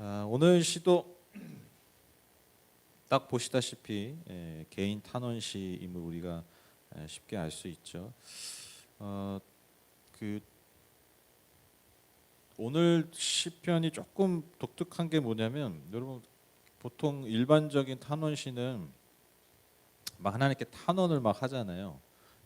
오늘 시도 딱 보시다시피 개인 탄원 시임을 우리가 쉽게 알 수 있죠. 어, 그 오늘 시편이 조금 독특한 게 뭐냐면, 여러분 보통 일반적인 탄원 시는 막 하나님께 탄원을 막 하잖아요.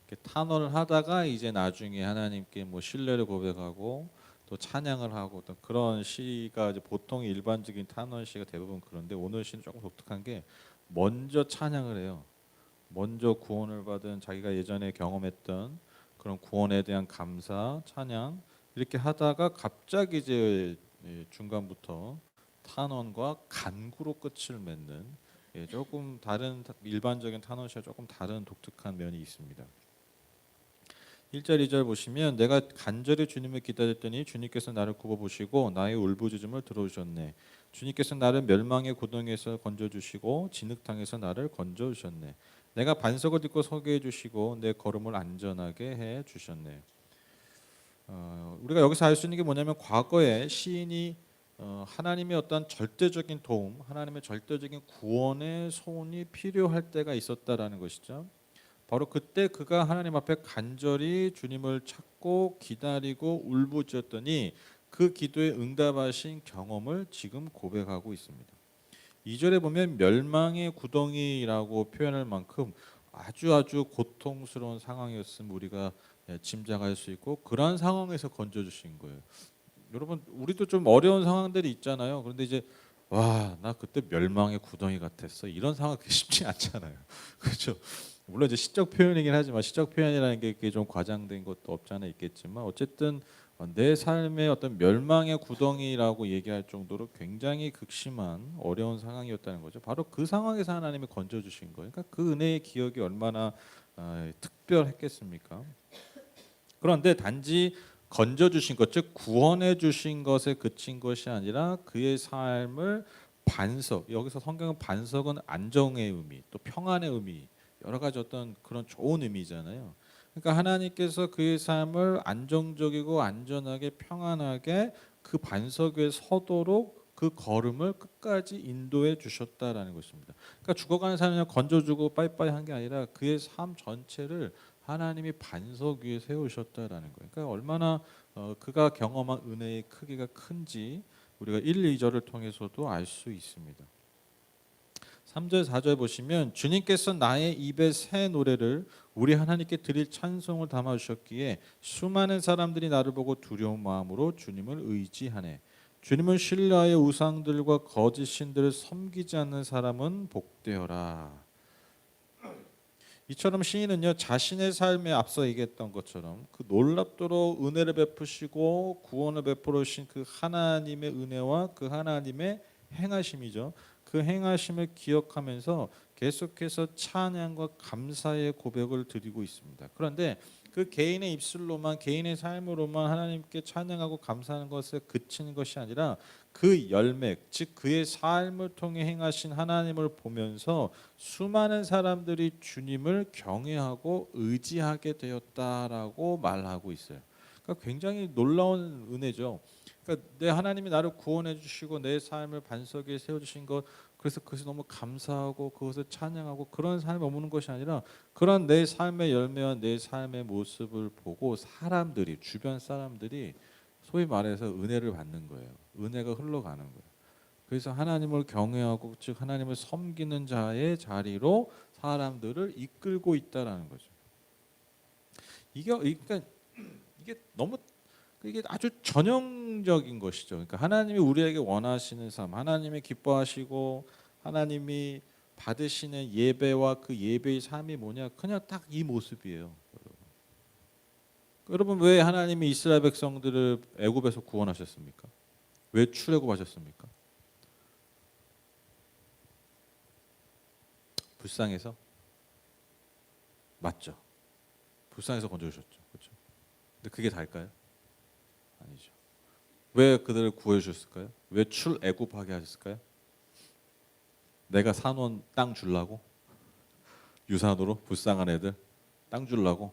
이렇게 탄원을 하다가 이제 나중에 하나님께 뭐 신뢰를 고백하고 또 찬양을 하고 또 그런 시가 이제 보통 일반적인 탄원 시가 대부분 그런데, 오늘 시는 조금 독특한 게 먼저 찬양을 해요. 먼저 구원을 받은 자기가 예전에 경험했던 그런 구원에 대한 감사, 찬양 이렇게 하다가 갑자기 이제 중간부터 탄원과 간구로 끝을 맺는, 조금 다른 일반적인 탄원 시와 조금 다른 독특한 면이 있습니다. 1절 2절 보시면, 내가 간절히 주님을 기다렸더니 주님께서 나를 굽어보시고 나의 울부짖음을 들어주셨네. 주님께서 나를 멸망의 구덩이에서 건져주시고 진흙탕에서 나를 건져주셨네. 내가 반석을 딛고 서게 해주시고 내 걸음을 안전하게 해주셨네. 우리가 여기서 알 수 있는 게 뭐냐면, 과거에 시인이 하나님의 어떤 절대적인 도움, 하나님의 절대적인 구원의 손이 필요할 때가 있었다라는 것이죠. 바로 그때 그가 하나님 앞에 간절히 주님을 찾고 기다리고 울부짖었더니 그 기도에 응답하신 경험을 지금 고백하고 있습니다. 2절에 보면 멸망의 구덩이라고 표현할 만큼 아주 고통스러운 상황이었음을 우리가 짐작할 수 있고, 그러한 상황에서 건져주신 거예요. 여러분, 우리도 좀 어려운 상황들이 있잖아요. 그런데 이제 와, 나 그때 멸망의 구덩이 같았어, 이런 상황 쉽지 않잖아요. 그렇죠? 물론 이제 시적 표현이긴 하지만, 시적 표현이라는 게 좀 과장된 것도 없지 않아 있겠지만, 어쨌든 내 삶의 어떤 멸망의 구덩이라고 얘기할 정도로 굉장히 극심한 어려운 상황이었다는 거죠. 바로 그 상황에서 하나님이 건져주신 거예요. 그러니까 그 은혜의 기억이 얼마나 특별했겠습니까? 그런데 단지 건져주신 것, 즉 구원해 주신 것에 그친 것이 아니라 그의 삶을 반석, 여기서 성경은 반석은 안정의 의미, 또 평안의 의미, 여러 가지 어떤 그런 좋은 의미잖아요. 그러니까 하나님께서 그의 삶을 안정적이고 안전하게 평안하게 그 반석 위에 서도록 그 걸음을 끝까지 인도해 주셨다라는 것입니다. 그러니까 죽어가는 사람을 건져주고 빠이빠이 한 게 아니라 그의 삶 전체를 하나님이 반석 위에 세우셨다라는 거예요. 그러니까 얼마나 그가 경험한 은혜의 크기가 큰지 우리가 1, 2절을 통해서도 알 수 있습니다. 3절 4절 보시면, 주님께서 나의 입에 새 노래를 우리 하나님께 드릴 찬송을 담아 주셨기에 수많은 사람들이 나를 보고 두려운 마음으로 주님을 의지하네. 주님은 신라의 우상들과 거짓 신들을 섬기지 않는 사람은 복되어라. 이처럼 시인은요, 자신의 삶에 앞서 얘기했던 것처럼 그 놀랍도록 은혜를 베푸시고 구원을 베풀어 주신 그 하나님의 은혜와 그 하나님의 행하심이죠. 그 행하심을 기억하면서 계속해서 찬양과 감사의 고백을 드리고 있습니다. 그런데 그 개인의 입술로만, 개인의 삶으로만 하나님께 찬양하고 감사하는 것에 그치는 것이 아니라 그 열매, 즉 그의 삶을 통해 행하신 하나님을 보면서 수많은 사람들이 주님을 경외하고 의지하게 되었다라고 말하고 있어요. 그러니까 굉장히 놀라운 은혜죠. 그러니까 내 하나님이 나를 구원해 주시고 내 삶을 반석에 세워 주신 것, 그래서 그것이 너무 감사하고 그것을 찬양하고 그런 삶을 머무는 것이 아니라, 그런 내 삶의 열매와 내 삶의 모습을 보고 사람들이, 주변 사람들이 소위 말해서 은혜를 받는 거예요. 은혜가 흘러가는 거예요. 그래서 하나님을 경외하고, 즉 하나님을 섬기는 자의 자리로 사람들을 이끌고 있다라는 거죠. 그러니까 이게 너무, 이게 아주 전형적인 것이죠. 그러니까 하나님이 우리에게 원하시는 삶, 하나님이 기뻐하시고 하나님이 받으시는 예배와 그 예배의 삶이 뭐냐? 그냥 딱 이 모습이에요. 여러분, 왜 하나님이 이스라엘 백성들을 애굽에서 구원하셨습니까? 왜 출애굽하셨습니까? 불쌍해서? 맞죠. 불쌍해서 건져주셨죠. 그렇죠. 근데 그게 다일까요? 아니죠. 왜 그들을 구해 주셨을까요? 왜 출애굽하게 하셨을까요? 내가 사놓은 땅 주려고? 유산으로 불쌍한 애들 땅 주려고?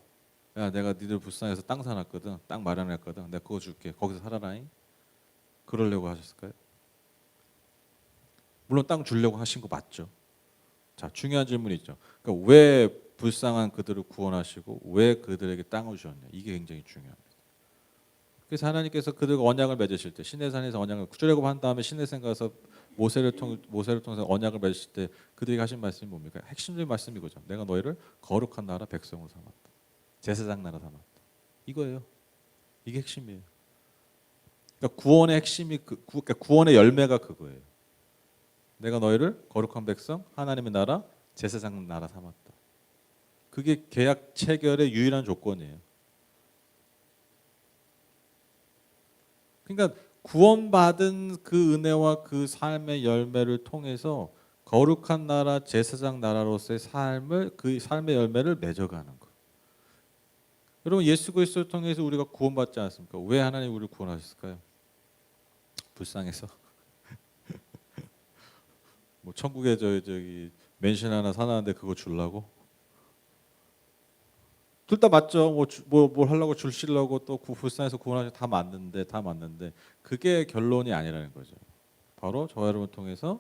야, 내가 니들 불쌍해서 땅 사놨거든, 땅 마련했거든, 내가 그거 줄게, 거기서 살아라잉. 그러려고 하셨을까요? 물론 땅 주려고 하신 거 맞죠? 자, 중요한 질문이 있죠. 그러니까 왜 불쌍한 그들을 구원하시고 왜 그들에게 땅을 주셨냐? 이게 굉장히 중요합니다. 그래서 하나님께서 그들과 언약을 맺으실 때 시내산에서 언약을 출애굽한 다음에 시내산 가서 모세를 통해서 언약을 맺으실 때 그들이 하신 말씀이 뭡니까? 핵심적인 말씀이 이거죠. 내가 너희를 거룩한 나라 백성으로 삼았다. 제사장 나라 삼았다. 이거예요. 이게 핵심이에요. 그러니까 구원의 핵심이 그러니까 구원의 열매가 그거예요. 내가 너희를 거룩한 백성, 하나님의 나라, 제사장 나라 삼았다. 그게 계약 체결의 유일한 조건이에요. 그러니까 구원받은 그 은혜와 그 삶의 열매를 통해서 거룩한 나라, 제사장 나라로서의 삶을 그 삶의 열매를 맺어가는 거. 여러분 예수 그리스도를 통해서 우리가 구원받지 않습니까? 왜 하나님 우리를 구원하셨을까요? 불쌍해서. 뭐 천국에 저기 맨션 하나 사놨는데 그거 주려고? 둘 다 맞죠. 뭘 하려고 주시려고 또 불쌍해서 구원하시 다 맞는데 그게 결론이 아니라는 거죠. 바로 저와 여러분 통해서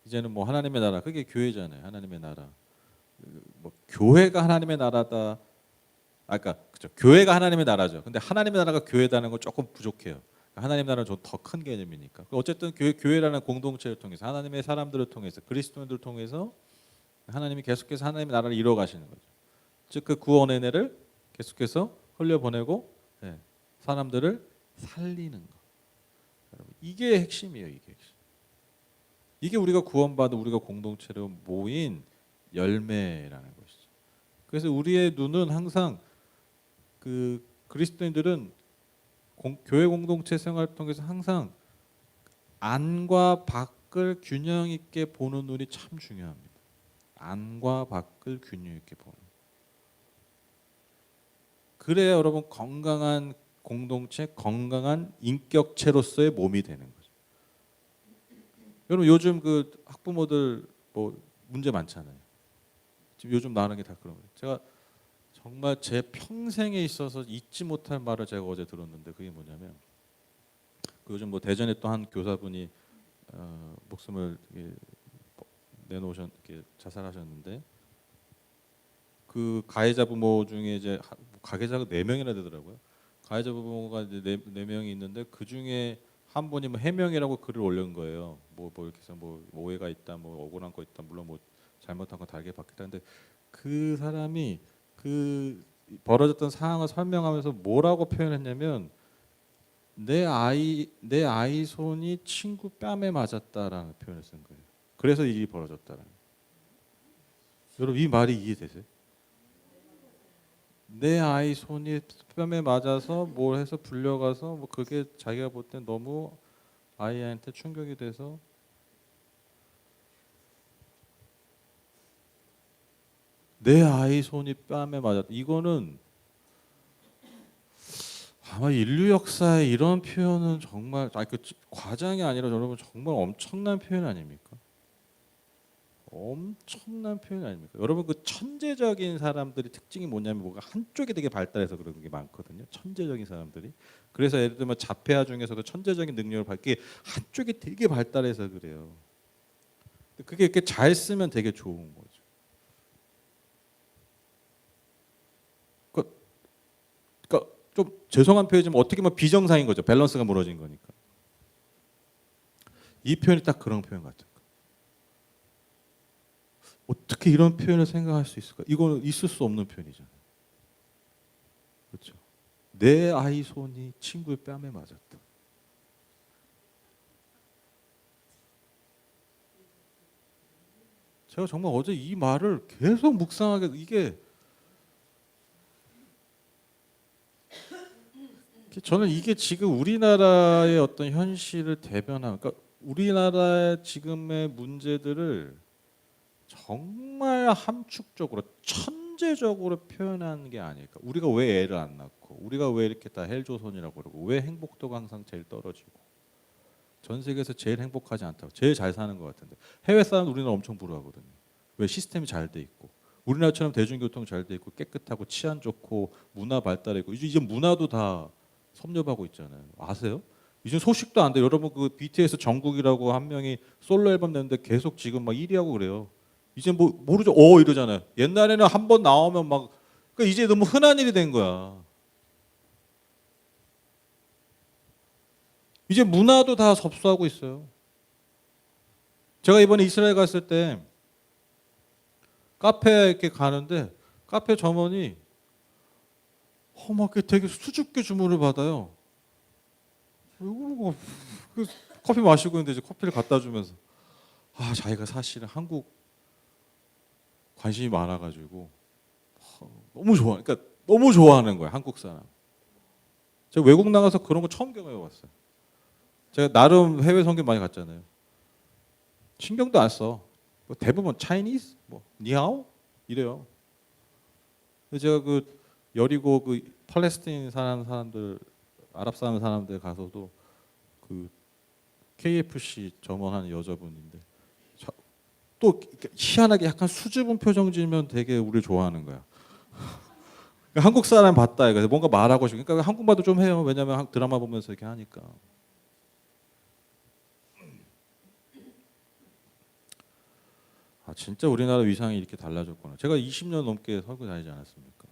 이제는 뭐 하나님의 나라 그게 교회잖아요. 하나님의 나라. 뭐 교회가 하나님의 나라다. 아까 그죠. 교회가 하나님의 나라죠. 근데 하나님의 나라가 교회다는 건 조금 부족해요. 하나님 나라는 좀 더 큰 개념이니까. 어쨌든 교회라는 공동체를 통해서 하나님의 사람들을 통해서 그리스도인들을 통해서 하나님이 계속해서 하나님의 나라를 이루어 가시는 거죠. 즉 그 구원의 은혜를 계속해서 흘려보내고 사람들을 살리는 거. 여러분 이게 핵심이에요. 이게 핵심. 이게 우리가 구원받은 우리가 공동체로 모인 열매라는 것이죠. 그래서 우리의 눈은 항상 그 그리스도인들은 교회 공동체 생활을 통해서 항상 안과 밖을 균형 있게 보는 눈이 참 중요합니다. 안과 밖을 균형 있게 보는. 그래야 여러분 건강한 공동체, 건강한 인격체로서의 몸이 되는 거죠. 여러분 요즘 그 학부모들 뭐 문제 많잖아요. 지금 요즘 나오는 게 다 그런 거예요. 제가 정말 제 평생에 있어서 잊지 못할 말을 제가 어제 들었는데 그게 뭐냐면 그 요즘 뭐 대전에 또 한 교사분이 목숨을 자살하셨는데 그 가해자 부모 중에 이제 가해자가 4명이나 되더라고요. 가해자 부모가 이제 네 명이 있는데 그 중에 한 분이 뭐 해명이라고 글을 올린 거예요. 뭐 이렇게 해서 뭐 오해가 있다, 뭐 억울한 거 있다, 물론 뭐 잘못한 거 다르게 받겠다. 근데 그 사람이 그 벌어졌던 상황을 설명하면서 뭐라고 표현했냐면 내 아이 손이 친구 뺨에 맞았다라는 표현을 쓴 거예요. 그래서 일이 벌어졌다라는. 여러분 이 말이 이해되세요? 내 아이 손이 뺨에 맞아서 뭘 해서 불려가서 뭐 그게 자기가 볼 때 너무 아이한테 충격이 돼서 내 아이 손이 뺨에 맞았다. 이거는 아마 인류 역사에 이런 표현은 정말 그 과장이 아니라 여러분 정말 엄청난 표현 아닙니까? 엄청난 표현 아닙니까? 여러분 그 천재적인 사람들이 특징이 뭐냐면 뭐가 한쪽이 되게 발달해서 그런 게 많거든요. 천재적인 사람들이. 그래서 예를 들면 자폐아 중에서도 천재적인 능력을 받기 한쪽이 되게 발달해서 그래요. 그게 이렇게 잘 쓰면 되게 좋은 거죠. 그러니까 좀 죄송한 표현이지만 어떻게 보면 비정상인 거죠. 밸런스가 무너진 거니까. 이 표현이 딱 그런 표현 같은 거. 어떻게 이런 표현을 생각할 수 있을까? 이거는 있을 수 없는 표현이잖아요. 그렇죠? 내 아이 손이 친구의 뺨에 맞았다. 제가 정말 어제 이 말을 계속 묵상하게 저는 이게 지금 우리나라의 어떤 현실을 대변하는 그러니까 우리나라의 지금의 문제들을 정말 함축적으로 천재적으로 표현하는 게 아닐까. 우리가 왜 애를 안 낳고 우리가 왜 이렇게 다 헬조선이라고 그러고 왜 행복도가 항상 제일 떨어지고 전 세계에서 제일 행복하지 않다고 제일 잘 사는 것 같은데 해외 사람 우리나라 엄청 부러워하거든요. 왜 시스템이 잘 돼 있고 우리나라처럼 대중교통 잘 돼 있고 깨끗하고 치안 좋고 문화 발달해 있고 이제 문화도 다 섭렵하고 있잖아요. 아세요? 이제 소식도 안 돼. 여러분 그 BTS 정국이라고 한 명이 솔로 앨범 냈는데 계속 지금 막 1위 하고 그래요. 이제 뭐 모르죠. 이러잖아요. 옛날에는 한 번 나오면 막 그러니까 이제 너무 흔한 일이 된 거야. 이제 문화도 다 접수하고 있어요. 제가 이번에 이스라엘 갔을 때 카페 이렇게 가는데 카페 점원이 막 되게 수줍게 주문을 받아요. 이거 커피 마시고 있는데 이제 커피를 갖다 주면서 자기가 사실은 한국 관심이 많아가지고 너무 좋아. 그러니까 너무 좋아하는 거야 한국 사람. 제가 외국 나가서 그런 거 처음 경험해봤어요. 제가 나름 해외 선교 많이 갔잖아요. 신경도 안 써. 뭐 대부분 차이니스, 뭐 니하오 이래요. 그래서 제가 그 여리고 그 팔레스타인 사람들, 아랍 사람들 가서도 그 KFC 점원하는 여자분인데 또 희한하게 약간 수줍은 표정 지으면 되게 우리 좋아하는 거야. 한국 사람 봤다 이거 뭔가 말하고 싶으니까 그러니까 한국말도 좀 해요. 왜냐하면 드라마 보면서 이렇게 하니까. 진짜 우리나라 위상이 이렇게 달라졌구나. 제가 20년 넘게 설교 다니지 않았습니까?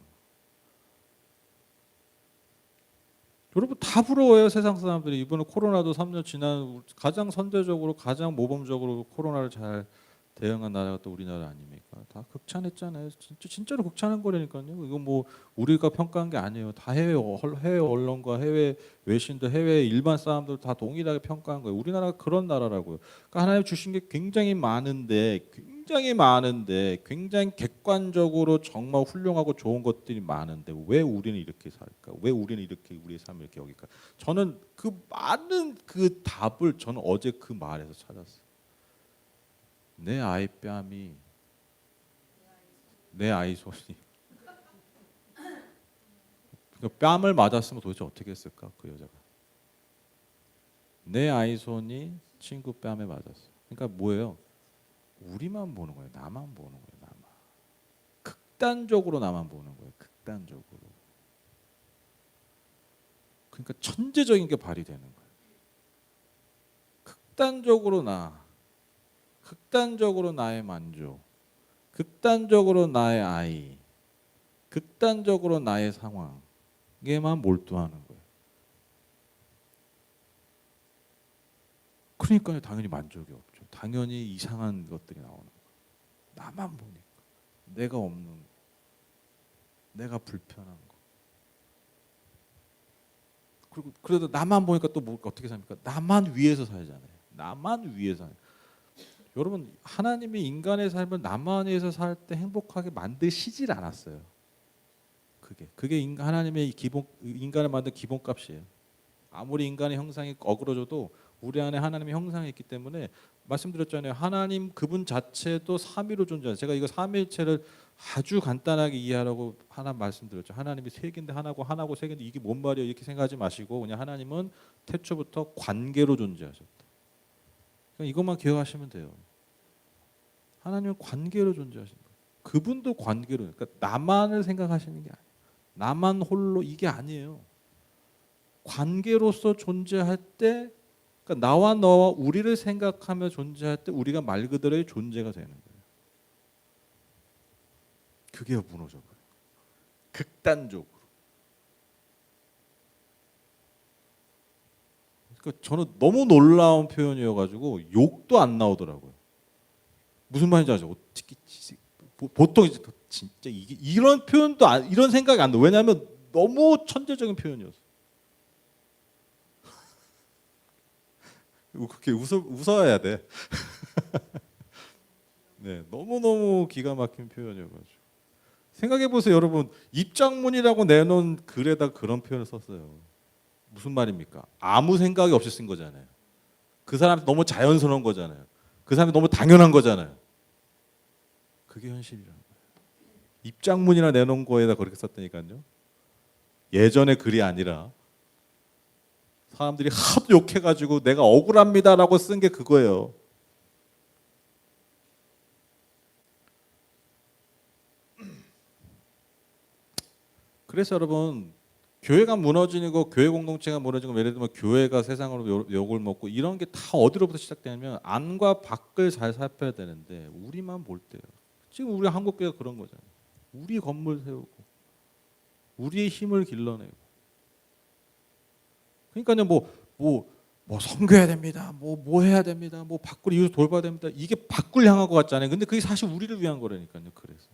여러분 다 부러워요 세상 사람들이. 이번에 코로나도 3년 지난 가장 선제적으로 가장 모범적으로 코로나를 잘 대응한 나라가 또 우리나라 아닙니까? 다 극찬했잖아요. 진짜로 극찬한 거라니까요. 이거 뭐 우리가 평가한 게 아니에요. 다 해외 언론과 해외 외신들, 해외 일반 사람들 다 동일하게 평가한 거예요. 우리나라가 그런 나라라고요. 그러니까 하나님 주신 게 굉장히 객관적으로 정말 훌륭하고 좋은 것들이 많은데 왜 우리는 이렇게 살까? 왜 우리는 이렇게 우리의 삶을 이렇게 여길까? 저는 그 많은 그 답을 저는 어제 그 말에서 찾았어요. 내 아이 뺨이 내 아이 손이 그러니까 뺨을 맞았으면 도대체 어떻게 했을까 그 여자가. 내 아이 손이 친구 뺨에 맞았어. 그러니까 뭐예요? 우리만 보는 거예요. 나만 보는 거예요. 나만. 극단적으로 나만 보는 거예요. 극단적으로. 그러니까 천재적인 게 발휘되는 거예요. 극단적으로 나의 만족, 극단적으로 나의 아이, 극단적으로 나의 상황에만 몰두하는 거예요. 그러니까 당연히 만족이 없죠. 당연히 이상한 것들이 나오는 거예요. 나만 보니까 내가 없는 거, 내가 불편한 거. 그리고 그래도 나만 보니까 또 어떻게 삽니까? 나만 위해서 살잖아요. 나만 위해서. 여러분 하나님이 인간의 삶을 나만 위해서 살 때 행복하게 만드시질 않았어요. 그게 하나님의 기본 인간을 만든 기본값이에요. 아무리 인간의 형상이 어그러져도 우리 안에 하나님의 형상이 있기 때문에 말씀드렸잖아요. 하나님 그분 자체도 삼위로 존재해요. 제가 이거 삼위일체를 아주 간단하게 이해하라고 하나 말씀드렸죠. 하나님이 세 개인데 하나고 세 개인데 이게 뭔 말이에요? 이렇게 생각하지 마시고 그냥 하나님은 태초부터 관계로 존재하셨다. 그냥 이것만 기억하시면 돼요. 하나님은 관계로 존재하신다. 그분도 관계로. 그러니까 나만을 생각하시는 게 아니에요. 나만 홀로 이게 아니에요. 관계로서 존재할 때 그러니까 나와 너와 우리를 생각하며 존재할 때 우리가 말 그대로의 존재가 되는 거예요. 그게 무너져 버려요. 극단적으로. 그러니까 저는 너무 놀라운 표현이어가지고 욕도 안 나오더라고요. 무슨 말인지 아죠? 어떻게 보통 진짜 이게 이런 표현도 이런 생각이 안 나. 왜냐하면 너무 천재적인 표현이었어. 그렇게 웃어야 돼. 네, 너무 기가 막힌 표현이어가지고. 생각해 보세요, 여러분. 입장문이라고 내놓은 글에다 그런 표현을 썼어요. 무슨 말입니까? 아무 생각이 없이 쓴 거잖아요. 그 사람이 너무 자연스러운 거잖아요. 그 사람이 너무 당연한 거잖아요. 그게 현실이라는 거예요. 입장문이나 내놓은 거에다 그렇게 썼다니까요. 예전의 글이 아니라 사람들이 하도 욕해가지고 내가 억울합니다라고 쓴 게 그거예요. 그래서 여러분 교회가 무너지는 거, 교회 공동체가 무너지고, 예를 들면 교회가 세상으로 욕을 먹고 이런 게 다 어디로부터 시작되냐면 안과 밖을 잘 살펴야 되는데 우리만 볼 때요. 지금 우리 한국교회가 그런 거잖아요. 우리 건물 세우고 우리의 힘을 길러내고. 그러니까요, 뭐 섬겨야 됩니다. 뭐 해야 됩니다. 뭐 밖으로 이웃 돌봐야 됩니다. 이게 밖을 향한 것 같잖아요. 근데 그게 사실 우리를 위한 거라니까요. 그래서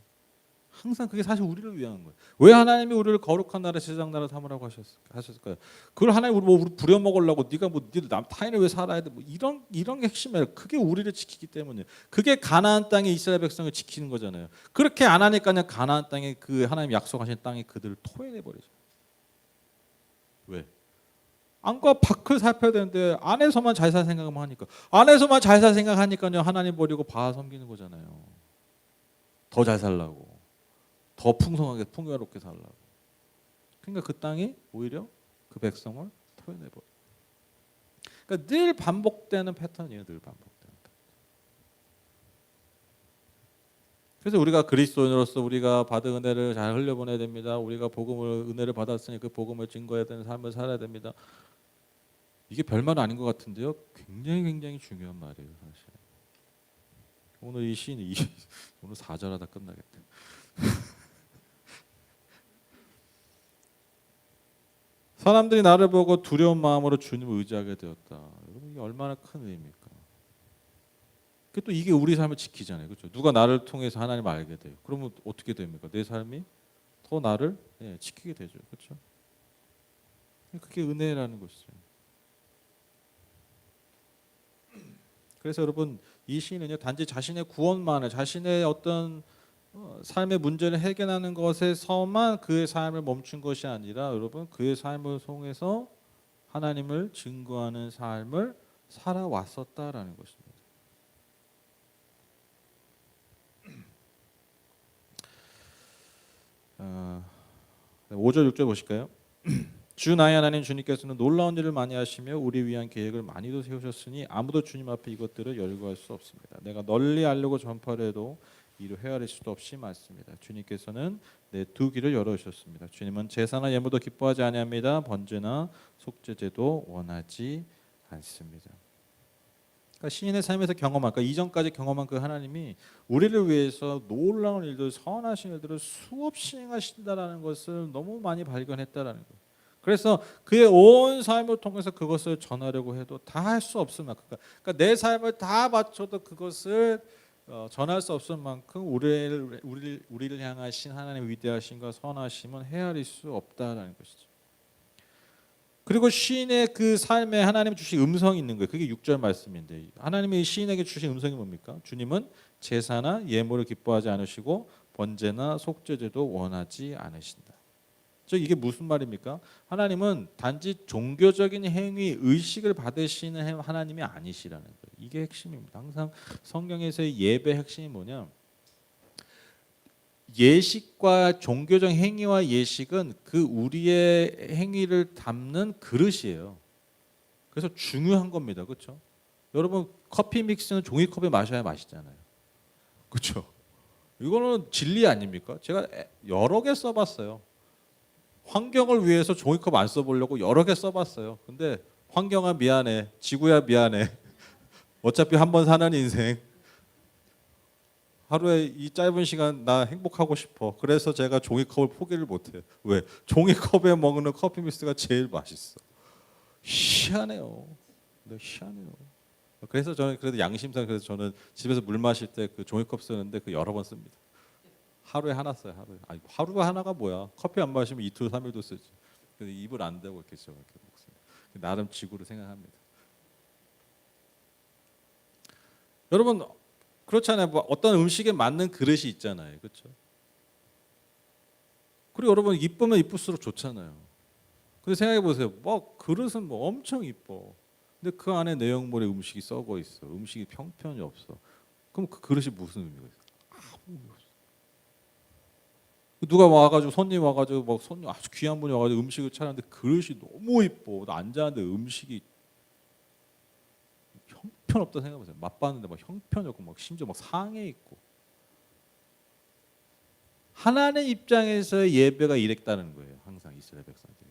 항상 그게 사실 우리를 위한 거예요. 왜 하나님이 우리를 거룩한 나라, 제사장 나라 삼으라고 하셨을까요? 그걸 하나님 우리 부려먹으려고 네가 니들 남 타인을 왜 살아야 돼? 뭐 이런 게 핵심이에요. 그게 우리를 지키기 때문이에요. 그게 가나안 땅에 이스라엘 백성을 지키는 거잖아요. 그렇게 안 하니까요, 가나안 땅에 그 하나님 약속하신 땅에 그들을 토해내 버리죠. 왜? 안과 밖을 살펴야 되는데 안에서만 잘 살 생각만 하니까, 안에서만 잘 살 생각하니까요, 하나님 버리고 바알 섬기는 거잖아요. 더 잘 살라고, 더 풍성하게 풍요롭게 살라고. 그러니까 그 땅이 오히려 그 백성을 토해내버려. 그러니까 늘 반복되는 패턴이에요. 늘 반복되는 패턴. 그래서 우리가 그리스도인으로서 우리가 받은 은혜를 잘 흘려보내야 됩니다. 우리가 은혜를 받았으니 그 복음을 증거해야 되는 삶을 살아야 됩니다. 이게 별말 아닌 것 같은데요. 굉장히 중요한 말이에요. 사실. 오늘 이 시인이 오늘 4절하다 끝나겠다. 사람들이 나를 보고 두려운 마음으로 주님을 의지하게 되었다. 여러분, 이게 얼마나 큰 의미입니까? 또 이게 우리 삶을 지키잖아요. 그렇죠? 누가 나를 통해서 하나님을 알게 돼요. 그러면 어떻게 됩니까? 내 삶이 더 나를 지키게 되죠. 그렇죠? 그게 은혜라는 것이죠. 그래서 여러분, 이 시인은요, 단지 자신의 구원만을, 자신의 어떤 삶의 문제를 해결하는 것에서만 그의 삶을 멈춘 것이 아니라, 여러분, 그의 삶을 통해서 하나님을 증거하는 삶을 살아왔었다라는 것입니다. 5절 6절 보실까요? 주 나의 하나님 주님께서는 놀라운 일을 많이 하시며 우리 위한 계획을 많이도 세우셨으니 아무도 주님 앞에 이것들을 열거할 수 없습니다. 내가 널리 알려고 전파를 해도 이를 헤아릴 수도 없이 많습니다. 주님께서는 내 두 귀를 열어주셨습니다. 주님은 제사나 예물도 기뻐하지 아니합니다. 번제나 속죄제도 원하지 않습니다. 그러니까 시인의 삶에서 경험한, 그러니까 이전까지 경험한 그 하나님이 우리를 위해서 놀라운 일들, 선하신 일들을 수없이 행하신다라는 것을 너무 많이 발견했다라는 거예요. 그래서 그의 온 삶을 통해서 그것을 전하려고 해도 다 할 수 없을 만큼, 그러니까 내 삶을 다 바쳐도 그것을 전할 수 없을 만큼 우리를 향하신 하나님의 위대하심과 선하심은 헤아릴 수 없다라는 것이죠. 그리고 시인의 그 삶에 하나님 주신 음성이 있는 거예요. 그게 6절 말씀인데, 하나님이 시인에게 주신 음성이 뭡니까? 주님은 제사나 예물을 기뻐하지 않으시고 번제나 속죄제도 원하지 않으신다. 즉 이게 무슨 말입니까? 하나님은 단지 종교적인 행위, 의식을 받으시는 하나님이 아니시라는 거예요. 이게 핵심입니다. 항상 성경에서의 예배 핵심이 뭐냐? 예식과 종교적 행위와 예식은 그 우리의 행위를 담는 그릇이에요. 그래서 중요한 겁니다. 그렇죠? 여러분, 커피 믹스는 종이컵에 마셔야 맛있잖아요. 그렇죠? 이거는 진리 아닙니까? 제가 여러 개 써봤어요. 환경을 위해서 종이컵 안 써보려고 여러 개 써봤어요. 근데 환경아 미안해, 지구야 미안해. 어차피 한 번 사는 인생, 하루에 이 짧은 시간 나 행복하고 싶어. 그래서 제가 종이컵을 포기를 못해요. 왜? 종이컵에 먹는 커피 믹스가 제일 맛있어. 희한해요. 네, 희한해요. 그래서 저는 그래도 양심상 그래서 저는 집에서 물 마실 때 그 종이컵 쓰는데 그 여러 번 씁니다. 하루에 하나 써요. 하루에 하나가 뭐야? 커피 안 마시면 이틀 3일도 쓰지. 그래서 입을 안 대고 이렇게 먹습니다. 나름 지구를 생각합니다. 여러분 그렇잖아요. 뭐 어떤 음식에 맞는 그릇이 있잖아요. 그렇죠? 그리고 여러분 이쁘면 이쁠수록 좋잖아요. 근데 생각해 보세요. 뭐 그릇은 뭐 엄청 이뻐. 근데 그 안에 내용물에 음식이 썩어 있어. 음식이 형편이 없어. 그럼 그 그릇이 무슨 의미가 있어? 아무 의미 없어. 누가 와가지고 손님 와가지고 막 손님 아주 귀한 분이 와가지고 음식을 차렸는데 그릇이 너무 이뻐. 앉았는데 음식이 형편없다 생각해보세요. 맛봤는데 막 형편이 없고 막 심지어 막 상해 있고. 하나님 입장에서의 예배가 이랬다는 거예요. 항상 이스라엘 백성들이.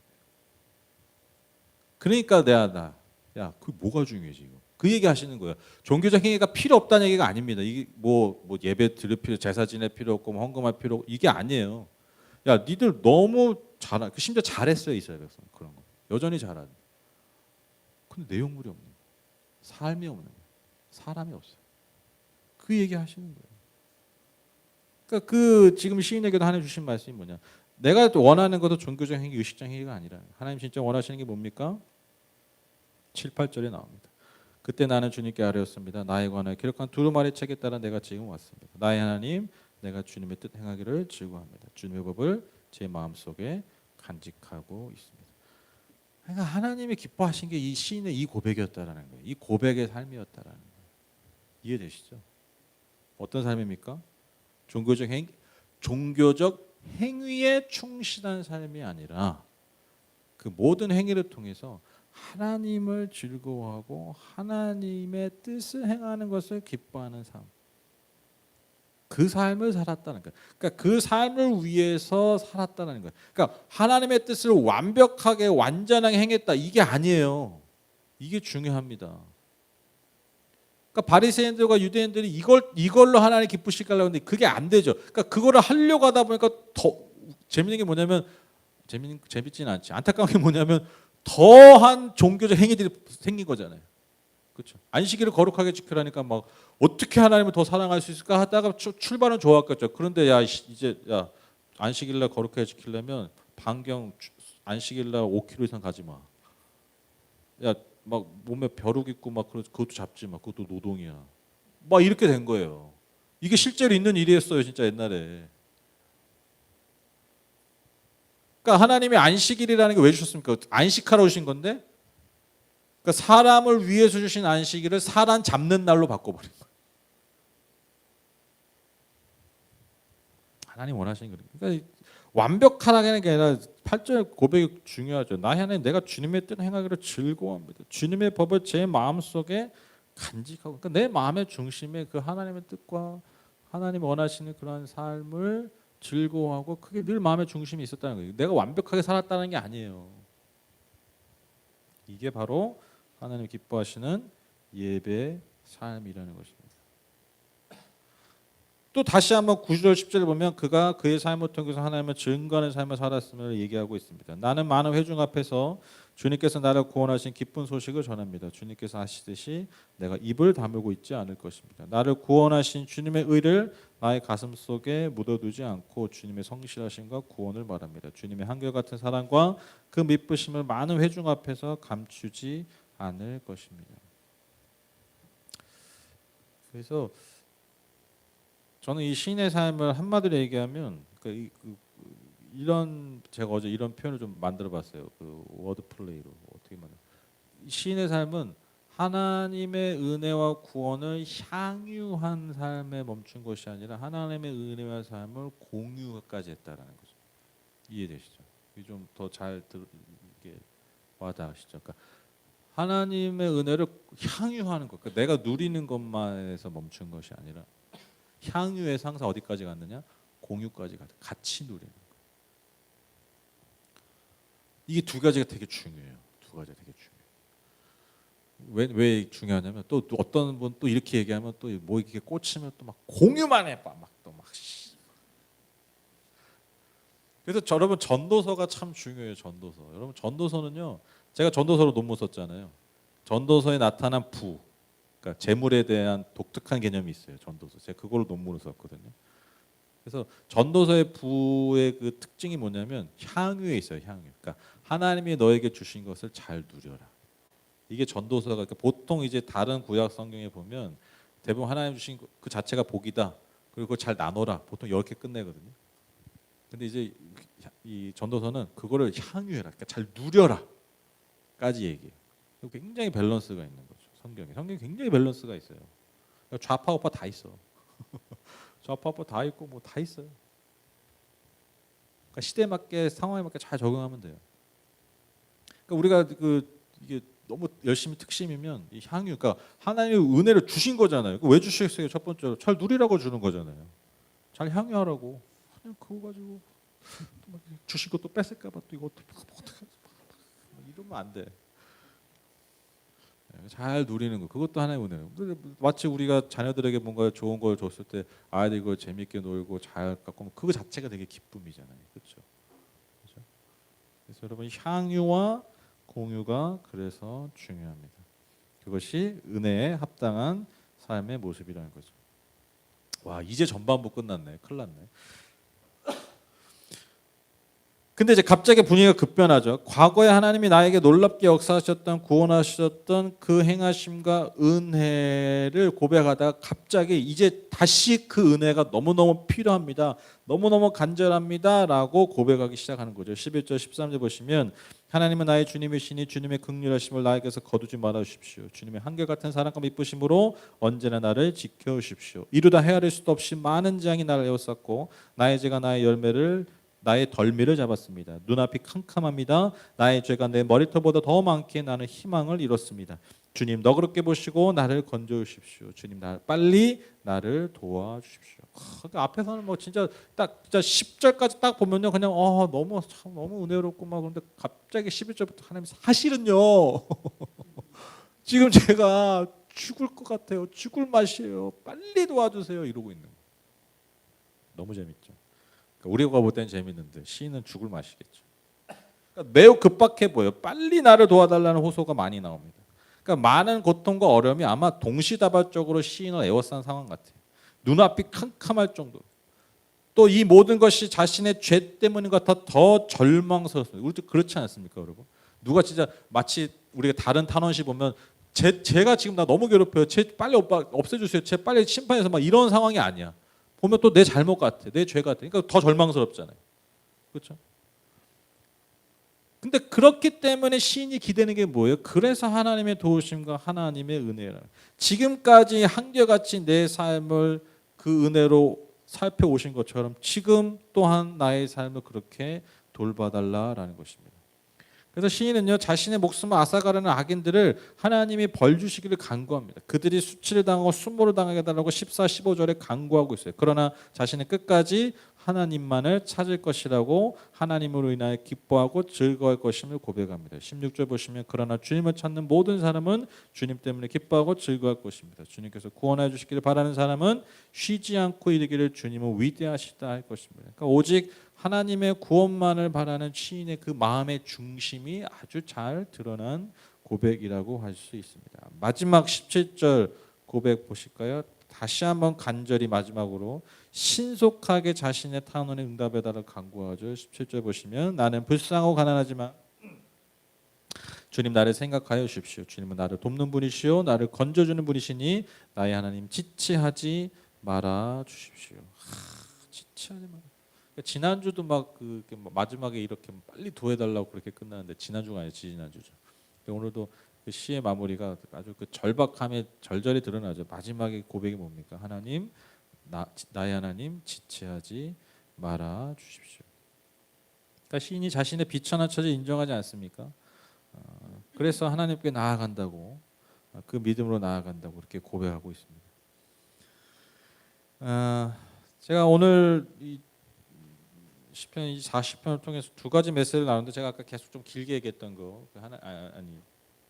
그러니까 야, 그 뭐가 중요해 지금? 그 얘기 하시는 거예요. 종교적 행위가 필요 없다는 얘기가 아닙니다. 이게 뭐 예배 드릴 필요, 제사 지낼 필요 없고 뭐 헌금할 필요 없고 이게 아니에요. 야, 니들 너무 심지어 잘했어요 이스라엘 백성 그런 거. 여전히 잘하는. 근데 내용물이 없는 거예요. 삶이 없는 거예요. 사람이 없어요. 그 얘기 하시는 거예요. 그러니까 그 지금 시인에게도 하나님 주신 말씀이 뭐냐? 내가 원하는 것도 종교적 행위, 의식적 행위가 아니라 하나님 진짜 원하시는 게 뭡니까? 7, 8절에 나옵니다. 그때 나는 주님께 아뢰었습니다. 나에 관하여 기록한 두루마리 책에 따라 내가 지금 왔습니다. 나의 하나님, 내가 주님의 뜻 행하기를 즐거워합니다. 주님의 법을 제 마음속에 간직하고 있습니다. 그러니까 하나님이 기뻐하신 게 이 시인의 이 고백이었다라는 거예요. 이 고백의 삶이었다라는 거예요. 이해되시죠? 어떤 삶입니까? 종교적 행위에 충실한 삶이 아니라 그 모든 행위를 통해서 하나님을 즐거워하고 하나님의 뜻을 행하는 것을 기뻐하는 삶. 그 삶을 살았다는 거예요. 그러니까 그 삶을 위해서 살았다는 거예요. 그러니까 하나님의 뜻을 완벽하게 완전하게 행했다 이게 아니에요. 이게 중요합니다. 그러니까 바리새인들과 유대인들이 이걸로 하나님 기쁘실까 하는데 그게 안 되죠. 그러니까 그거를 하려고 하다 보니까 더 재밌는 게 뭐냐면 재밌지는 않지. 안타까운 게 뭐냐면 더한 종교적 행위들이 생긴 거잖아요. 그렇죠. 안식일을 거룩하게 지키라니까 막 어떻게 하나님을 더 사랑할 수 있을까 하다가 출발은 좋았겠죠. 그런데 이제 안식일날 거룩하게 지키려면 안식일날 5km 이상 가지 마. 야 막 몸에 벼룩 있고 막 그것도 잡지 마. 그것도 노동이야. 막 이렇게 된 거예요. 이게 실제로 있는 일이었어요, 진짜 옛날에. 그러니까 하나님이 안식일이라는 게 왜 주셨습니까? 안식하러 오신 건데, 그러니까 사람을 위해서 주신 안식일을 사람 잡는 날로 바꿔버린 거예요. 하나님 원하시는 거예요. 그러니까 완벽하다는 게 아니라 8절 고백이 중요하죠. 나 하나님 내가 주님의 뜻 행하기를 즐거워합니다. 주님의 법을 제 마음속에 간직하고 그러니까 내 마음의 중심에 그 하나님의 뜻과 하나님 원하시는 그런 삶을 즐거워하고 그게 늘 마음의 중심이 있었다는 거예요. 내가 완벽하게 살았다는 게 아니에요. 이게 바로 하나님 기뻐하시는 예배의 삶이라는 것입니다. 또 다시 한번 9절 10절을 보면 그가 그의 삶을 통해서 하나님을 증거하는 삶을 살았음을 얘기하고 있습니다. 나는 많은 회중 앞에서 주님께서 나를 구원하신 기쁜 소식을 전합니다. 주님께서 하시듯이 내가 입을 다물고 있지 않을 것입니다. 나를 구원하신 주님의 의를 나의 가슴 속에 묻어두지 않고 주님의 성실하심과 구원을 말합니다. 주님의 한결같은 사랑과 그 미쁘심을 많은 회중 앞에서 감추지 않을 것입니다. 그래서 저는 이 시인의 삶을 한마디로 얘기하면 제가 어제 이런 표현을 좀 만들어봤어요. 그 워드 플레이로 어떻게 말해? 시인의 삶은 하나님의 은혜와 구원을 향유한 삶에 멈춘 것이 아니라 하나님의 은혜와 삶을 공유까지 했다라는 거죠. 이해되시죠? 이게 좀 더 잘 이게 와닿으시죠? 그러니까 하나님의 은혜를 향유하는 것, 그러니까 내가 누리는 것만에서 멈춘 것이 아니라. 향유에서 항상 어디까지 갔느냐? 공유까지 갔다. 같이 누리는 거예요. 이게 두 가지가 되게 중요해요. 두 가지가 되게 중요해요. 왜 중요하냐면 또 어떤 분 또 이렇게 얘기하면 또 뭐 이렇게 꽂히면 또 막 공유만 해봐. 그래서 여러분 전도서가 참 중요해요. 전도서. 여러분 전도서는요. 제가 전도서로 논문 썼잖아요. 전도서에 나타난 그러니까 재물에 대한 독특한 개념이 있어요. 전도서. 제가 그걸로 논문을 썼거든요. 그래서 전도서의 부의 그 특징이 뭐냐면 향유에 있어요. 향유. 그러니까 하나님이 너에게 주신 것을 잘 누려라. 이게 전도서가 그러니까 보통 이제 다른 구약 성경에 보면 대부분 하나님 주신 그 자체가 복이다. 그리고 그걸 잘 나눠라. 보통 이렇게 끝내거든요. 근데 이제 이 전도서는 그거를 향유해라. 그러니까 잘 누려라까지 얘기해요. 굉장히 밸런스가 있는 거죠. 성경이 굉장히 밸런스가 있어요. 좌파 우파 다 있어. 좌파 우파 다 있고 뭐 다 있어요. 그러니까 시대에 맞게 상황에 맞게 잘 적응하면 돼요. 그러니까 우리가 이게 너무 열심히 특심이면 이 향유, 그러니까 하나님의 은혜를 주신 거잖아요. 왜 주셨어요? 첫 번째로 잘 누리라고 주는 거잖아요. 잘 향유하라고. 그냥 그거 가지고 주신 것도 뺏을까봐 또 이거 어떻게 이러면 안 돼. 잘 누리는 거 그것도 하나의 은혜예요. 마치 우리가 자녀들에게 뭔가 좋은 걸 줬을 때 아이들이 그걸 재밌게 놀고 잘 갖고 그거 자체가 되게 기쁨이잖아요. 그렇죠? 그렇죠? 그래서 여러분 향유와 공유가 그래서 중요합니다. 그것이 은혜에 합당한 삶의 모습이라는 거죠. 와 이제 전반부 끝났네. 큰일 났네. 근데 이제 갑자기 분위기가 급변하죠. 과거에 하나님이 나에게 놀랍게 역사하셨던 구원하셨던 그 행하심과 은혜를 고백하다가 갑자기 이제 다시 그 은혜가 너무너무 필요합니다. 너무너무 간절합니다. 라고 고백하기 시작하는 거죠. 11절 13절 보시면 하나님은 나의 주님이시니 주님의 긍휼하심을 나에게서 거두지 말아 주십시오. 주님의 한결같은 사랑과 미쁘심으로 언제나 나를 지켜주십시오. 이루다 헤아릴 수도 없이 많은 재앙이 나를 에워쌌고 나의 죄가 나의 덜미를 잡았습니다. 눈앞이 캄캄합니다. 나의 죄가 내 머리털보다 더 많기에 나는 희망을 잃었습니다. 주님 너그럽게 보시고 나를 건져주십시오. 주님 빨리 나를 도와주십시오. 앞에서는 뭐 진짜 10절까지 딱 보면요 그냥 너무 은혜롭고 막 그런데 갑자기 11절부터 하나님 사실은요 지금 제가 죽을 것 같아요. 죽을 맛이에요. 빨리 도와주세요. 이러고 있는 거예요. 너무 재밌죠. 우리가 볼 때는 재밌는데 시인은 죽을 맛이겠죠. 그러니까 매우 급박해 보여. 빨리 나를 도와달라는 호소가 많이 나옵니다. 그러니까 많은 고통과 어려움이 아마 동시다발적으로 시인을 에워싼 상황 같아요. 눈앞이 캄캄할 정도로. 또 이 모든 것이 자신의 죄 때문인 것 같아 더 절망스럽습니다. 우리도 그렇지 않습니까, 여러분? 누가 진짜 마치 우리가 다른 탄원시 보면 제가 지금 나 너무 괴롭혀요. 쟤 빨리 없애주세요. 쟤 빨리 심판해서 막 이런 상황이 아니야. 보면 또 내 잘못 같아, 내 죄 같아. 그러니까 더 절망스럽잖아요. 그렇죠? 근데 그렇기 때문에 시인이 기대는 게 뭐예요? 그래서 하나님의 도우심과 하나님의 은혜라. 지금까지 한결같이 내 삶을 그 은혜로 살펴오신 것처럼 지금 또한 나의 삶을 그렇게 돌봐달라라는 것입니다. 그래서 시인은요 자신의 목숨을 앗아가려는 악인들을 하나님이 벌 주시기를 간구합니다. 그들이 수치를 당하고 수모를 당하게 해달라고 14, 15절에 간구하고 있어요. 그러나 자신은 끝까지 하나님만을 찾을 것이라고 하나님으로 인하여 기뻐하고 즐거워할 것임을 고백합니다. 16절 보시면 그러나 주님을 찾는 모든 사람은 주님 때문에 기뻐하고 즐거워할 것입니다. 주님께서 구원해 주시기를 바라는 사람은 쉬지 않고 이르기를 주님은 위대하시다 할 것입니다. 그러니까 오직 하나님의 구원만을 바라는 시인의 그 마음의 중심이 아주 잘 드러난 고백이라고 할 수 있습니다. 마지막 17절 고백 보실까요? 다시 한번 간절히 마지막으로 신속하게 자신의 탄원에 응답해달라 간구하죠. 17절 보시면 나는 불쌍하고 가난하지만 주님 나를 생각하여 주십시오. 주님은 나를 돕는 분이시요 나를 건져주는 분이시니 나의 하나님 지체하지 말아 주십시오. 지체하지 말아. 지난주도 막 마지막에 이렇게 빨리 도해달라고 그렇게 끝나는데 지난주가 아니라 지난주죠. 오늘도 그 시의 마무리가 아주 그 절박함에 절절히 드러나죠. 마지막에 고백이 뭡니까? 하나님, 나의 하나님 지체하지 말아 주십시오. 그러니까 시인이 자신의 비천한 처지를 인정하지 않습니까? 그래서 하나님께 나아간다고 그 믿음으로 나아간다고 그렇게 고백하고 있습니다. 제가 오늘 이 시편 40편을 통해서 두 가지 메시지를 나누는데 제가 아까 계속 좀 길게 얘기했던 거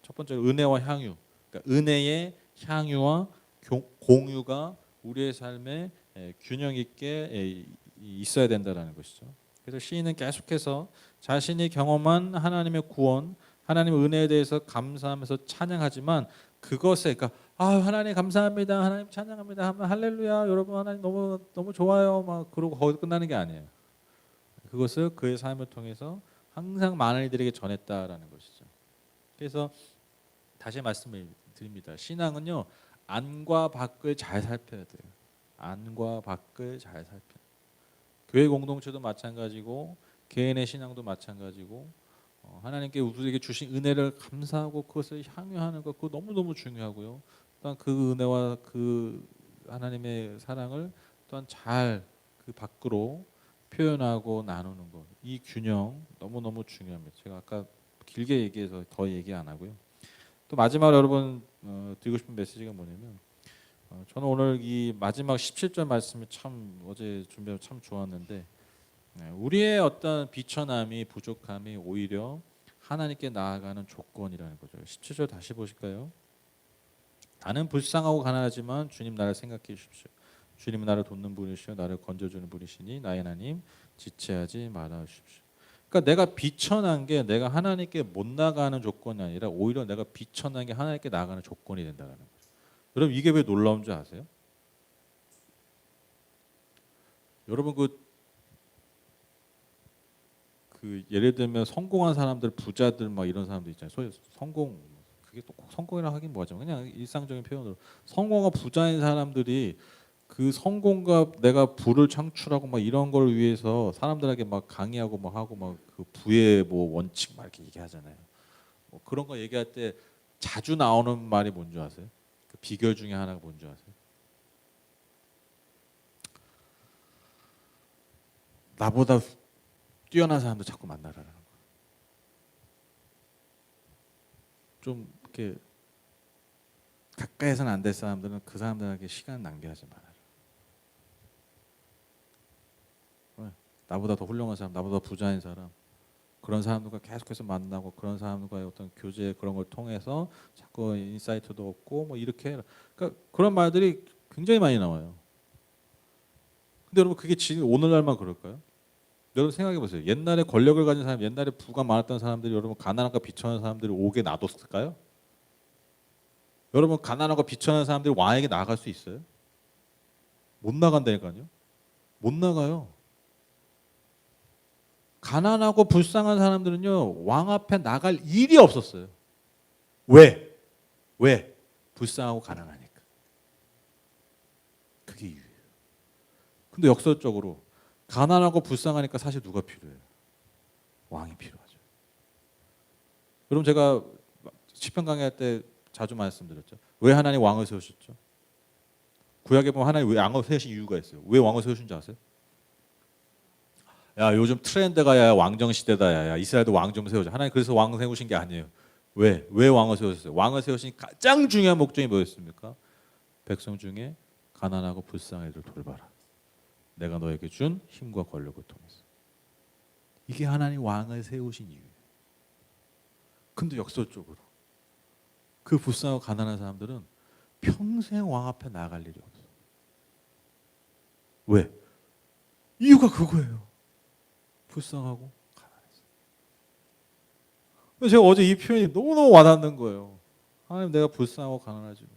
첫 번째 은혜와 향유, 그러니까 은혜의 향유와 공유가 우리의 삶에 균형 있게 있어야 된다라는 것이죠. 그래서 시인은 계속해서 자신이 경험한 하나님의 구원, 하나님의 은혜에 대해서 감사하면서 찬양하지만 그것에 그러니까 하나님 감사합니다, 하나님 찬양합니다 하면 할렐루야 여러분 하나님 너무 너무 좋아요 막 그러고 거기서 끝나는 게 아니에요. 그것을 그의 삶을 통해서 항상 많은 이들에게 전했다라는 것이죠. 그래서 다시 말씀을 드립니다. 신앙은요 안과 밖을 잘 살펴야 돼요. 안과 밖을 잘 살펴. 교회 공동체도 마찬가지고 개인의 신앙도 마찬가지고 하나님께 우리에게 주신 은혜를 감사하고 그것을 향유하는 것 그거 너무너무 중요하고요. 또한 그 은혜와 그 하나님의 사랑을 또한 잘 그 밖으로 표현하고 나누는 것. 이 균형 너무너무 중요합니다. 제가 아까 길게 얘기해서 더 얘기 안 하고요. 또 마지막으로 여러분 드리고 싶은 메시지가 뭐냐면 저는 오늘 이 마지막 17절 말씀이 참 어제 준비하면 참 좋았는데 우리의 어떤 비천함이 부족함이 오히려 하나님께 나아가는 조건이라는 거죠. 17절 다시 보실까요? 나는 불쌍하고 가난하지만 주님 나를 생각해 주십시오. 주님은 나를 돕는 분이시요 나를 건져주는 분이시니 나의 하나님 지체하지 말아 주십시오. 그러니까 내가 비천한 게 내가 하나님께 못 나가는 조건이 아니라 오히려 내가 비천한 게 하나님께 나가는 조건이 된다는 거예요. 여러분 이게 왜 놀라운 줄 아세요? 여러분 그 예를 들면 성공한 사람들, 부자들 막 이런 사람들 있잖아요. 소위 성공, 그게 또 꼭 성공이라 하긴 뭐하죠. 그냥 일상적인 표현으로 성공과 부자인 사람들이 그 성공과 내가 부를 창출하고 막 이런 걸 위해서 사람들에게 막 강의하고 막 하고 막 그 부의 뭐 원칙 막 이렇게 얘기하잖아요. 뭐 그런 거 얘기할 때 자주 나오는 말이 뭔지 아세요? 그 비결 중에 하나가 뭔지 아세요? 나보다 뛰어난 사람들 자꾸 만나라는 거. 좀 이렇게 가까이서는 안 될 사람들은 그 사람들에게 시간 낭비하지 말아라. 나보다 더 훌륭한 사람, 나보다 부자인 사람, 그런 사람들과 계속해서 만나고 그런 사람들과의 어떤 교제 그런 걸 통해서 자꾸 인사이트도 얻고 뭐 이렇게 해라. 그러니까 그런 말들이 굉장히 많이 나와요. 근데 여러분 그게 지금 오늘날만 그럴까요? 여러분 생각해 보세요. 옛날에 권력을 가진 사람, 옛날에 부가 많았던 사람들이 여러분 가난함과 비천한 사람들이 옥에 놔뒀을까요? 여러분 가난하고 비천한 사람들이 왕에게 나아갈 수 있어요? 못 나간다니까요. 못 나가요. 가난하고 불쌍한 사람들은요 왕 앞에 나갈 일이 없었어요. 왜? 왜? 불쌍하고 가난하니까. 그게 이유예요. 근데 역설적으로 가난하고 불쌍하니까 사실 누가 필요해요? 왕이 필요하죠. 여러분 제가 시편 강의할 때 자주 말씀드렸죠. 왜 하나님 왕을 세우셨죠? 구약에 보면 하나님 왜 왕을 세우신 이유가 있어요. 왜 왕을 세우신 줄 아세요? 야 요즘 트렌드가 야 왕정 시대다 야 이스라엘도 왕 좀 세우자. 하나님 그래서 왕 세우신 게 아니에요. 왜? 왜 왕을 세우셨어요? 왕을 세우신 가장 중요한 목적이 뭐였습니까? 백성 중에 가난하고 불쌍한 이들을 돌봐라. 내가 너에게 준 힘과 권력을 통해서. 이게 하나님 왕을 세우신 이유예요. 근데 역설적으로 그 불쌍하고 가난한 사람들은 평생 왕 앞에 나갈 일이 없어요. 왜? 이유가 그거예요. 불쌍하고 가난해서. 제가 어제 이 표현이 너무너무 와닿는 거예요. 하나님 내가 불쌍하고 가난하지만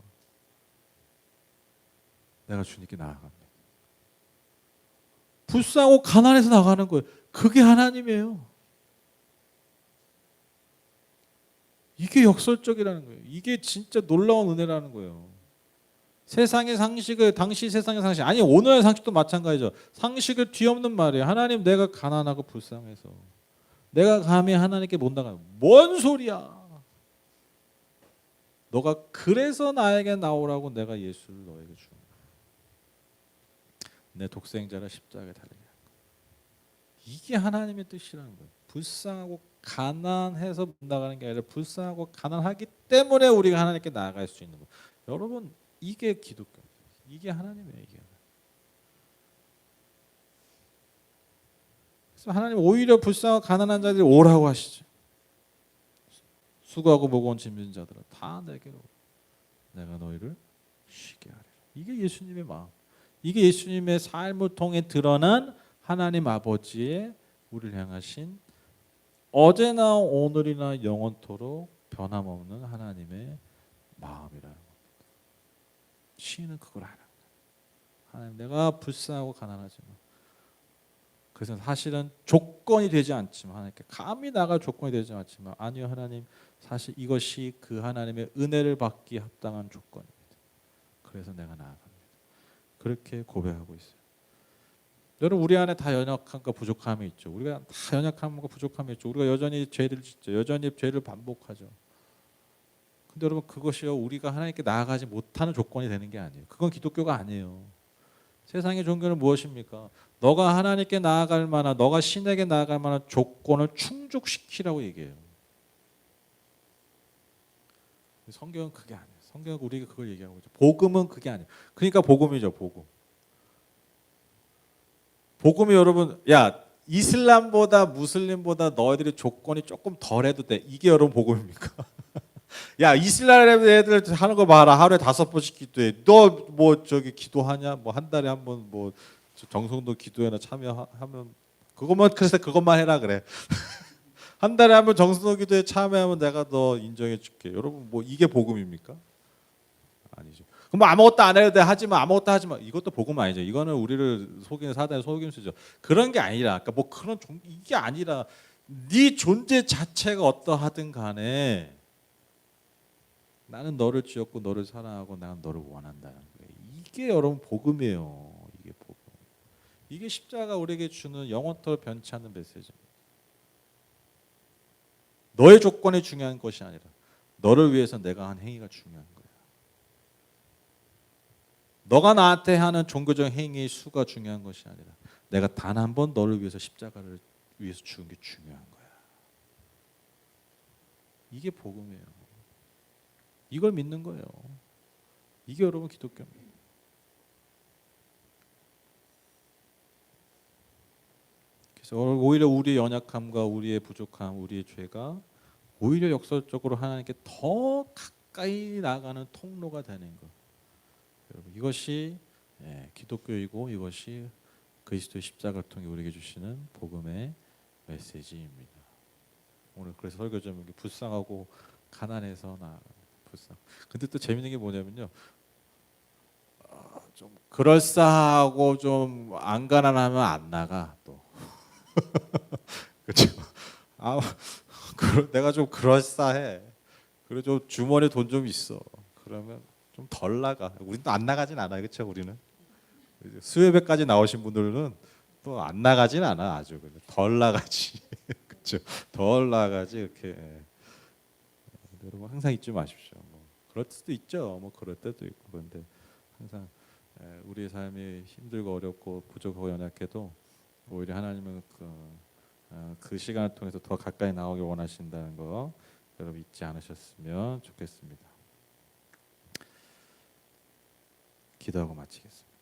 내가 주님께 나아갑니다. 불쌍하고 가난해서 나가는 거예요. 그게 하나님이에요. 이게 역설적이라는 거예요. 이게 진짜 놀라운 은혜라는 거예요. 세상의 상식을 당시 세상의 상식 아니 오늘의 상식도 마찬가지죠. 상식을 뒤엎는 말이에요. 하나님 내가 가난하고 불쌍해서 내가 감히 하나님께 못 나가요. 뭔 소리야? 너가 그래서 나에게 나오라고 내가 예수를 너에게 준 거야. 내 독생자를 십자가에 달리게 한 거야. 이게 하나님의 뜻이라는 거예요. 불쌍하고 가난해서 못 나가는 게 아니라 불쌍하고 가난하기 때문에 우리가 하나님께 나아갈 수 있는 거예요. 여러분 이게 기독교. 이게 하나님이에요. 이게. 그래서 하나님 오히려 불쌍하고 가난한 자들이 오라고 하시죠. 수고하고 무거운 짐진 자들아 다 내게로 내가 너희를 쉬게 하리라. 이게 예수님의 마음. 이게 예수님의 삶을 통해 드러난 하나님 아버지의 우리를 향하신 어제나 오늘이나 영원토록 변함없는 하나님의 마음이라는 겁니다. 시인은 그걸 알아. 하나님 내가 불쌍하고 가난하지만 그래서 사실은 조건이 되지 않지만 하나님께 감히 나갈 조건이 되지 않지만 아니요 하나님 사실 이것이 그 하나님의 은혜를 받기 합당한 조건입니다. 그래서 내가 나아갑니다. 그렇게 고백하고 있어요. 여러분 우리 안에 다 연약함과 부족함이 있죠. 우리가 다 연약함과 부족함이 있죠. 우리가 여전히 죄를 짓죠. 여전히 죄를 반복하죠. 근데 여러분 그것이요 우리가 하나님께 나아가지 못하는 조건이 되는 게 아니에요. 그건 기독교가 아니에요. 세상의 종교는 무엇입니까? 너가 하나님께 나아갈 만한 너가 신에게 나아갈 만한 조건을 충족시키라고 얘기해요. 성경은 그게 아니에요. 성경은 우리가 그걸 얘기하고 있죠. 복음은 그게 아니에요. 그러니까 복음이죠. 복음. 복음이 여러분 야 이슬람보다 무슬림보다 너희들이 조건이 조금 덜해도 돼. 이게 여러분 복음입니까? 야, 이스라엘 애들 하는 거 봐라. 하루에 5번씩 기도해. 너 뭐 저기 기도하냐? 뭐 한 달에 한 번 뭐 정성도 기도회나 참여하면 그것만 그래서 그것만 해라 그래. 한 달에 한 번 정성도 기도회 참여하면 내가 너 인정해 줄게. 여러분 뭐 이게 복음입니까? 아니죠. 그럼 뭐 아무것도 안 해도 돼. 하지마. 아무것도 하지마. 이것도 복음 아니죠. 이거는 우리를 속이는 사단의 속임수죠. 그런 게 아니라 그러니까 뭐 그런 이게 아니라 네 존재 자체가 어떠하든 간에 나는 너를 지었고 너를 사랑하고 나는 너를 원한다는 거예요. 이게 여러분 복음이에요. 이게 복음. 이게 십자가 우리에게 주는 영원토록 변치 않는 메시지입니다. 너의 조건이 중요한 것이 아니라 너를 위해서 내가 한 행위가 중요한 거예요. 너가 나한테 하는 종교적 행위의 수가 중요한 것이 아니라 내가 단 한 번 너를 위해서 십자가를 위해서 죽은 게 중요한 거야. 이게 복음이에요. 이걸 믿는 거예요. 이게 여러분 기독교입니다. 그래서 오히려 우리의 연약함과 우리의 부족함, 우리의 죄가 오히려 역설적으로 하나님께 더 가까이 나가는 통로가 되는 것. 여러분 이것이 기독교이고 이것이 그리스도의 십자가를 통해 우리에게 주시는 복음의 메시지입니다. 오늘 그래서 설교 제목이 불쌍하고 가난해서 나 불쌍. 근데 또 재밌는 게 뭐냐면요. 좀 그럴싸하고 좀 안 가난하면 안 나가 또. 그렇죠. 아, 내가 좀 그럴싸해. 그래 좀 주머니에 돈 좀 있어. 그러면 좀 덜 나가. 우리는 또 안 나가진 않아요, 그렇죠? 우리는 수요배까지 나오신 분들은 또 안 나가진 않아, 아주 덜 나가지, 그렇죠? 덜 나가지 이렇게. 여러분 항상 잊지 마십시오. 뭐 그럴 수도 있죠. 뭐 그럴 때도 있고 그런데 항상 우리의 삶이 힘들고 어렵고 부족하고 연약해도 오히려 하나님은 그 시간을 통해서 더 가까이 나오길 원하신다는 거 여러분 잊지 않으셨으면 좋겠습니다. 기도하고 마치겠습니다.